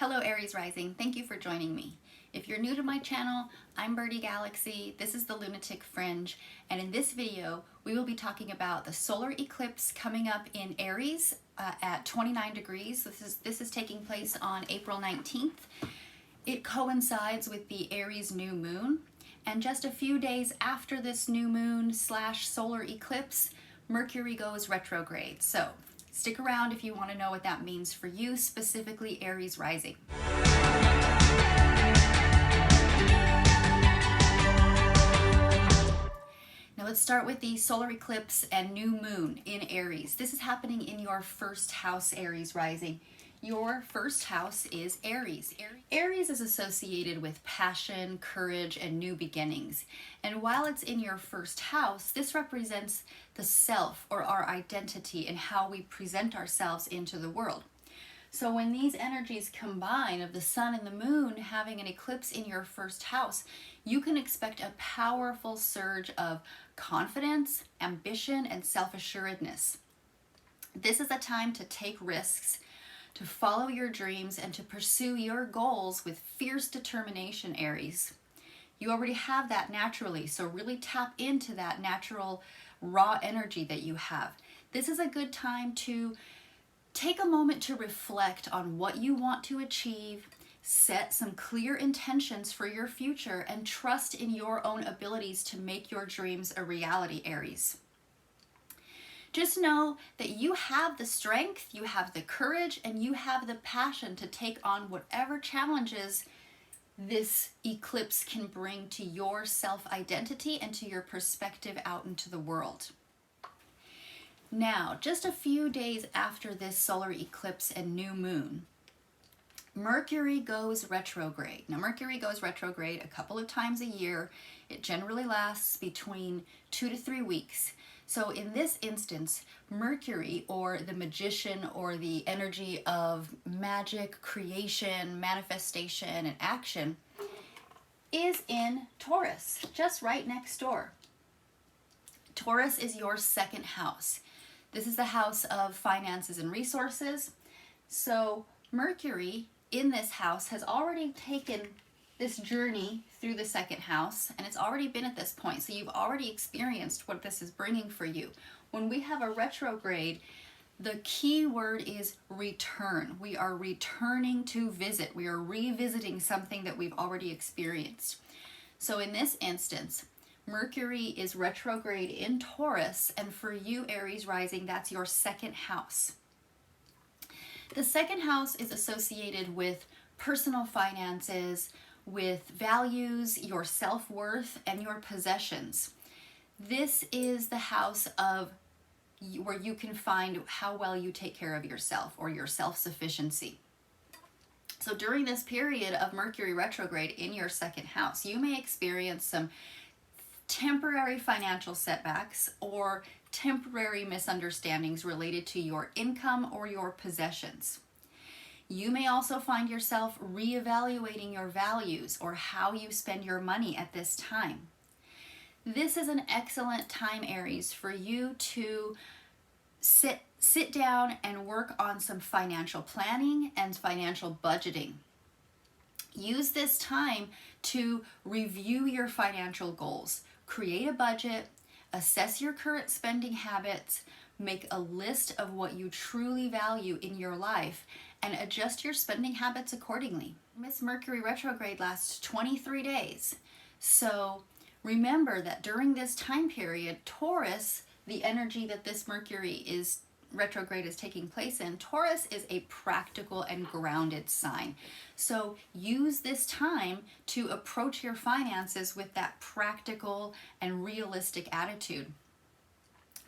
Hello Aries rising, thank you for joining me. If you're new to my channel, I'm Birdie Galaxy, this is the Lunatic Fringe, and in this video we will be talking about the solar eclipse coming up in Aries at 29 degrees. This is taking place on April 19th. It coincides with the Aries new moon, and just a few days after this new moon slash solar eclipse, Mercury goes retrograde. So stick around if you want to know what that means for you, specifically Aries rising. Now let's start with the solar eclipse and new moon in Aries. This is happening in your first house, Aries rising. Your first house is Aries. Aries is associated with passion, courage, and new beginnings. And while it's in your first house, this represents the self or our identity and how we present ourselves into the world. So when these energies combine of the sun and the moon having an eclipse in your first house, you can expect a powerful surge of confidence, ambition, and self-assuredness. This is a time to take risks, to follow your dreams, and to pursue your goals with fierce determination, Aries. You already have that naturally, so really tap into that natural raw energy that you have. This is a good time to take a moment to reflect on what you want to achieve, set some clear intentions for your future, and trust in your own abilities to make your dreams a reality, Aries. Just know that you have the strength, you have the courage, and you have the passion to take on whatever challenges this eclipse can bring to your self-identity and to your perspective out into the world. Now, just a few days after this solar eclipse and new moon, Mercury goes retrograde. Now, Mercury goes retrograde a couple of times a year. It generally lasts between 2 to 3 weeks. So in this instance, Mercury, or the magician, or the energy of magic, creation, manifestation, and action, is in Taurus, just right next door. Taurus is your second house. This is the house of finances and resources. So Mercury in this house has already taken this journey through the second house, and it's already been at this point. So you've already experienced what this is bringing for you. When we have a retrograde, the key word is return. We are returning to visit. We are revisiting something that we've already experienced. So in this instance, Mercury is retrograde in Taurus, and for you, Aries rising, that's your second house. The second house is associated with personal finances, with values, your self-worth, and your possessions. This is the house of where you can find how well you take care of yourself, or your self-sufficiency. So during this period of Mercury retrograde in your second house, you may experience some temporary financial setbacks or temporary misunderstandings related to your income or your possessions. You may also find yourself reevaluating your values or how you spend your money at this time. This is an excellent time, Aries, for you to sit down and work on some financial planning and financial budgeting. Use this time to review your financial goals, create a budget, assess your current spending habits, make a list of what you truly value in your life, and adjust your spending habits accordingly. This Mercury retrograde lasts 23 days. So remember that during this time period, Taurus, the energy that this Mercury retrograde is taking place in, Taurus is a practical and grounded sign. So use this time to approach your finances with that practical and realistic attitude.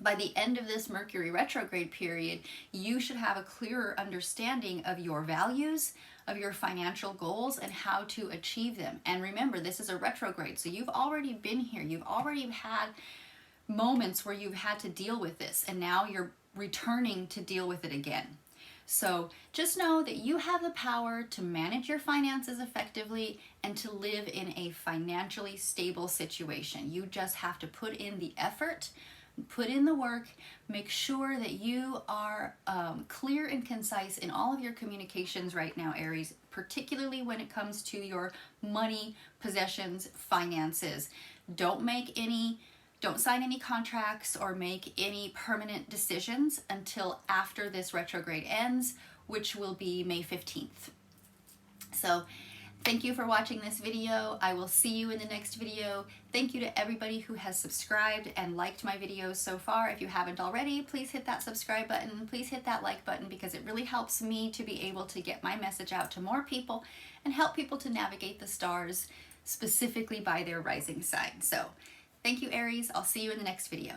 By the end of this Mercury retrograde period, you should have a clearer understanding of your values, of your financial goals, and how to achieve them. And remember, this is a retrograde, so you've already been here. You've already had moments where you've had to deal with this, and now you're returning to deal with it again. So just know that you have the power to manage your finances effectively and to live in a financially stable situation. You just have to put in the effort, Put in the work. Make sure that you are clear and concise in all of your communications right now, Aries, particularly when it comes to your money, possessions, finances. Don't sign any contracts or make any permanent decisions until after this retrograde ends, which will be May 15th. So thank you for watching this video. I will see you in the next video. Thank you to everybody who has subscribed and liked my videos so far. If you haven't already, please hit that subscribe button. Please hit that like button because it really helps me to be able to get my message out to more people and help people to navigate the stars specifically by their rising sign. So thank you, Aries. I'll see you in the next video.